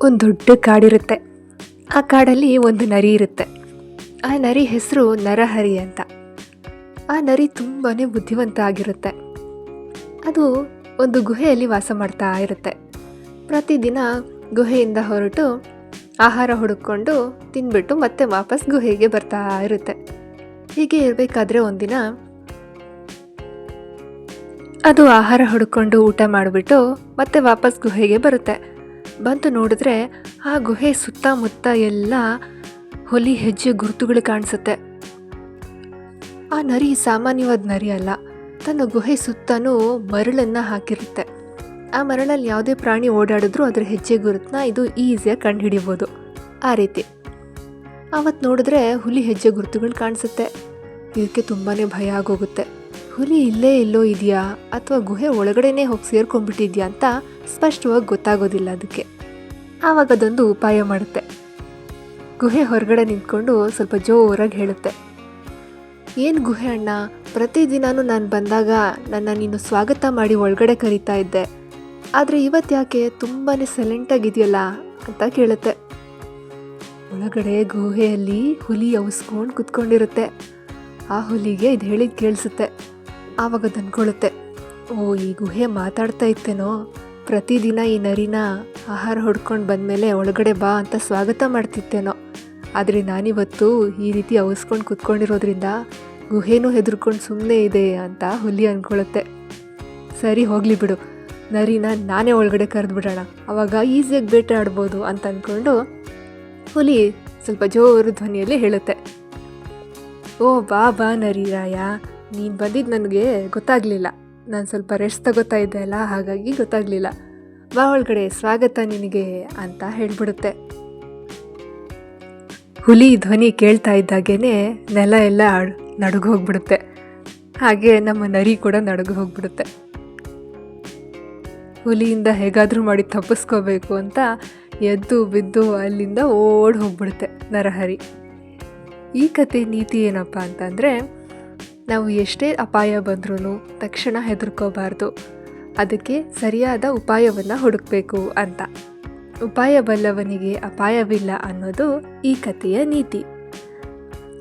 ಒಂದು ದೊಡ್ಡ ಕಾಡಿರುತ್ತೆ. ಆ ಕಾಡಲ್ಲಿ ಒಂದು ನರಿ ಇರುತ್ತೆ. ಆ ನರಿ ಹೆಸರು ನರಹರಿ ಅಂತ. ಆ ನರಿ ತುಂಬಾ ಬುದ್ಧಿವಂತ ಆಗಿರುತ್ತೆ. ಅದು ಒಂದು ಗುಹೆಯಲ್ಲಿ ವಾಸ ಮಾಡ್ತಾ ಇರುತ್ತೆ. ಪ್ರತಿದಿನ ಗುಹೆಯಿಂದ ಹೊರಟು ಆಹಾರ ಹುಡುಕೊಂಡು ತಿಂದ್ಬಿಟ್ಟು ಮತ್ತೆ ವಾಪಸ್ ಗುಹೆಗೆ ಬರ್ತಾ ಇರುತ್ತೆ. ಹೀಗೆ ಇರಬೇಕಾದ್ರೆ ಒಂದಿನ ಅದು ಆಹಾರ ಹುಡುಕೊಂಡು ಊಟ ಮಾಡಿಬಿಟ್ಟು ಮತ್ತೆ ವಾಪಸ್ ಗುಹೆಗೆ ಬರುತ್ತೆ. ಬಂತು ನೋಡಿದ್ರೆ ಆ ಗುಹೆ ಸುತ್ತಮುತ್ತ ಎಲ್ಲ ಹುಲಿ ಹೆಜ್ಜೆ ಗುರುತುಗಳು ಕಾಣಿಸುತ್ತೆ. ಆ ನರಿ ಸಾಮಾನ್ಯವಾದ ನರಿ ಅಲ್ಲ. ತನ್ನ ಗುಹೆ ಸುತ್ತನೂ ಮರಳನ್ನು ಹಾಕಿರುತ್ತೆ. ಆ ಮರಳಲ್ಲಿ ಯಾವುದೇ ಪ್ರಾಣಿ ಓಡಾಡಿದ್ರೂ ಅದರ ಹೆಜ್ಜೆ ಗುರುತನ್ನ ಇದು ಈಸಿಯಾಗಿ ಕಂಡು ಹಿಡಿಬೋದು. ಆ ರೀತಿ ಆವತ್ತು ನೋಡಿದ್ರೆ ಹುಲಿ ಹೆಜ್ಜೆ ಗುರುತುಗಳು ಕಾಣಿಸುತ್ತೆ. ಇದಕ್ಕೆ ತುಂಬಾ ಭಯ ಆಗೋಗುತ್ತೆ. ಹುಲಿ ಇಲ್ಲೇ ಎಲ್ಲೋ ಇದೆಯಾ ಅಥವಾ ಗುಹೆ ಒಳಗಡೆನೇ ಹೋಗಿ ಸೇರ್ಕೊಂಡ್ಬಿಟ್ಟಿದ್ಯಾ ಅಂತ ಸ್ಪಷ್ಟವಾಗಿ ಗೊತ್ತಾಗೋದಿಲ್ಲ ಅದಕ್ಕೆ. ಆವಾಗ ಅದೊಂದು ಉಪಾಯ ಮಾಡುತ್ತೆ. ಗುಹೆ ಹೊರಗಡೆ ನಿಂತ್ಕೊಂಡು ಸ್ವಲ್ಪ ಜೋರಾಗಿ ಹೇಳುತ್ತೆ, ಏನು ಗುಹೆ ಅಣ್ಣ, ಪ್ರತಿದಿನಾನು ನಾನು ಬಂದಾಗ ನನ್ನ ನೀನು ಸ್ವಾಗತ ಮಾಡಿ ಒಳಗಡೆ ಕರೀತಾ ಇದ್ದೆ, ಆದರೆ ಇವತ್ತು ಯಾಕೆ ತುಂಬಾ ಸೈಲೆಂಟಾಗಿದೆಯಲ್ಲ ಅಂತ ಕೇಳುತ್ತೆ. ಒಳಗಡೆ ಗುಹೆಯಲ್ಲಿ ಹುಲಿ ಅವಸ್ಕೊಂಡು ಕುತ್ಕೊಂಡಿರುತ್ತೆ. ಆ ಹುಲಿಗೆ ಇದು ಹೇಳಿದ್ದು ಕೇಳಿಸುತ್ತೆ. ಆವಾಗ ಅದು ಅಂದ್ಕೊಳ್ಳುತ್ತೆ, ಓ, ಈ ಗುಹೆ ಮಾತಾಡ್ತಾ ಇತ್ತೇನೋ, ಪ್ರತಿದಿನ ಈ ನರಿನ ಆಹಾರ ಹೊಡ್ಕೊಂಡು ಬಂದಮೇಲೆ ಒಳಗಡೆ ಬಾ ಅಂತ ಸ್ವಾಗತ ಮಾಡ್ತಿತ್ತೇನೋ, ಆದರೆ ನಾನಿವತ್ತು ಈ ರೀತಿ ಅವಸ್ಕೊಂಡು ಕುತ್ಕೊಂಡಿರೋದ್ರಿಂದ ಗುಹೆನೂ ಹೆದರ್ಕೊಂಡು ಸುಮ್ಮನೆ ಇದೆ ಅಂತ ಹುಲಿ ಅಂದ್ಕೊಳ್ಳುತ್ತೆ. ಸರಿ ಹೋಗಲಿ ಬಿಡು, ನರಿನ ನಾನೇ ಒಳಗಡೆ ಕರೆದ್ಬಿಡೋಣ, ಆವಾಗ ಈಸಿಯಾಗಿ ಬೇಟೆ ಆಡ್ಬೋದು ಅಂತ ಅಂದ್ಕೊಂಡು ಹುಲಿ ಸ್ವಲ್ಪ ಜೋರು ಧ್ವನಿಯಲ್ಲಿ ಹೇಳುತ್ತೆ, ಓ ಬಾ ಬಾ ನರಿ ರಾಯ, ನೀನು ಬಂದಿದ್ದು ನನಗೆ ಗೊತ್ತಾಗಲಿಲ್ಲ, ನಾನು ಸ್ವಲ್ಪ ರೆಸ್ಟ್ ತಗೋತಾ ಇದ್ದೆ ಅಲ್ಲ, ಹಾಗಾಗಿ ಗೊತ್ತಾಗಲಿಲ್ಲ, ಬಾ ಒಳಗಡೆ, ಸ್ವಾಗತ ನಿನಗೆ ಅಂತ ಹೇಳ್ಬಿಡುತ್ತೆ. ಹುಲಿ ಧ್ವನಿ ಕೇಳ್ತಾ ಇದ್ದಾಗೇನೆ ನೆಲ ಎಲ್ಲ ನಡುಗು ಹೋಗ್ಬಿಡುತ್ತೆ. ಹಾಗೆ ನಮ್ಮ ನರಿ ಕೂಡ ನಡುಗು ಹೋಗ್ಬಿಡುತ್ತೆ. ಹುಲಿಯಿಂದ ಹೇಗಾದರೂ ಮಾಡಿ ತಪ್ಪಿಸ್ಕೋಬೇಕು ಅಂತ ಎದ್ದು ಬಿದ್ದು ಅಲ್ಲಿಂದ ಓಡಿ ಹೋಗ್ಬಿಡುತ್ತೆ ನರಹರಿ. ಈ ಕತೆ ನೀತಿ ಏನಪ್ಪ ಅಂತಂದರೆ, ನಾವು ಎಷ್ಟೇ ಅಪಾಯ ಬಂದ್ರೂ ತಕ್ಷಣ ಹೆದರ್ಕೋಬಾರ್ದು, ಅದಕ್ಕೆ ಸರಿಯಾದ ಉಪಾಯವನ್ನು ಹುಡುಕಬೇಕು ಅಂತ. ಉಪಾಯ ಬಲ್ಲವನಿಗೆ ಅಪಾಯವಿಲ್ಲ ಅನ್ನೋದು ಈ ಕಥೆಯ ನೀತಿ.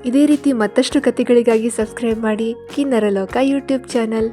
ಇದೇ ರೀತಿ ಮತ್ತಷ್ಟು ಕಥೆಗಳಿಗಾಗಿ ಸಬ್ಸ್ಕ್ರೈಬ್ ಮಾಡಿ ಕಿನ್ನರ ಲೋಕ ಯೂಟ್ಯೂಬ್ ಚಾನಲ್.